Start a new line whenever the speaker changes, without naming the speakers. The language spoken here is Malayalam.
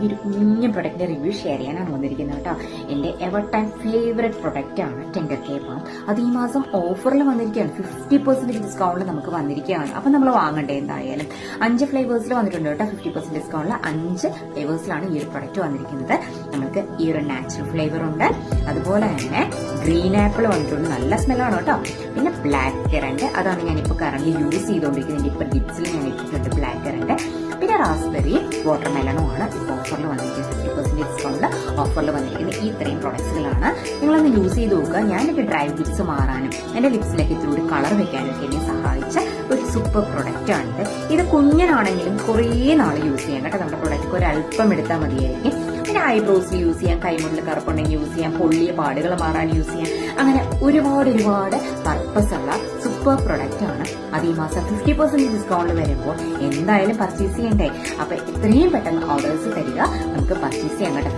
ഈ ഒരു കുഞ്ഞു പ്രൊഡക്റ്റിന്റെ റിവ്യൂ ഷെയർ ചെയ്യാനാണ് വന്നിരിക്കുന്നത് കേട്ടോ. എന്റെ എവർ ടൈം ഫേവറേറ്റ് പ്രൊഡക്റ്റ് ആണ് ടെൻഡർ കെയർ ബാം. അത് ഈ മാസം ഓഫറിൽ വന്നിരിക്കുകയാണ്. 50% ഡിസ്കൗണ്ടിൽ നമുക്ക് വന്നിരിക്കുകയാണ്. അപ്പൊ നമ്മൾ വാങ്ങണ്ടേ എന്തായാലും. 5 ഫ്ലേവേഴ്സിൽ വന്നിട്ടുണ്ട് കേട്ടോ. 50% ഡിസ്കൗണ്ടിൽ 5 ഫ്ലേവേഴ്സിലാണ് ഈ ഒരു പ്രൊഡക്റ്റ് വന്നിരിക്കുന്നത്. നമുക്ക് ഈ ഒരു നാച്ചുറൽ ഫ്ലേവർ ഉണ്ട്, അതുപോലെ തന്നെ ഗ്രീൻ ആപ്പിൾ വന്നിട്ടുണ്ട്, നല്ല സ്മെല്ലാണ് കേട്ടോ. പിന്നെ ബ്ലാക്ക് കറന്റ്, അതാണ് ഞാനിപ്പോ കറന്റ് യൂസ് ചെയ്തുകൊണ്ടിരിക്കുന്നത്. ഇപ്പൊ ഡിപ്സിൽ ഞാൻ ഇട്ടിട്ടുണ്ട് ബ്ലാക്ക് കറന്റ്. പിന്നെ റാസ്ബെറി വാട്ടർ മെലണും ആണ് ഇപ്പൊ ഓഫറിൽ വന്നിരിക്കുന്നത്. 50% ഡിസ്കൗണ്ടിൽ ഓഫറിൽ വന്നിരിക്കുന്നത് ഈ ഇത്രയും പ്രൊഡക്ട്സുകളാണ്. നിങ്ങളൊന്ന് യൂസ് ചെയ്ത് നോക്കുക. ഞാനൊക്കെ ഡ്രൈ ലിപ്സ് മാറാനും എന്റെ ലിപ്സിലേക്ക് ഇത്തിരി കളർ വെക്കാനൊക്കെ എന്നെ സഹായിച്ച ഒരു സൂപ്പർ പ്രൊഡക്റ്റ് ആണിത്. ഇത് കുഞ്ഞനാണെങ്കിലും കുറേ നാൾ യൂസ് ചെയ്യാം കേട്ടോ. നമ്മുടെ പ്രൊഡക്റ്റ് ഒരു അല്പം എടുത്താൽ മതിയായിരിക്കും. പിന്നെ ഐബ്രോസിൽ യൂസ് ചെയ്യാം, കൈമുള്ളിൽ കറുപ്പുണ്ടെങ്കിൽ യൂസ് ചെയ്യാം, പൊള്ളിയ പാടുകൾ മാറാൻ യൂസ് ചെയ്യാം. അങ്ങനെ ഒരുപാട് പർപ്പസ് ഉള്ള സൂപ്പർ പ്രൊഡക്റ്റ് ആണ്. അത് ഈ മാസം 50% ഡിസ്കൗണ്ട് വരുമ്പോൾ എന്തായാലും പർച്ചേസ് ചെയ്യണ്ടേ. അപ്പൊ എത്രയും പെട്ടെന്ന് ഓർഡേഴ്സ് തരിക, നമുക്ക് പർച്ചേസ് ചെയ്യാൻ കേട്ടോ.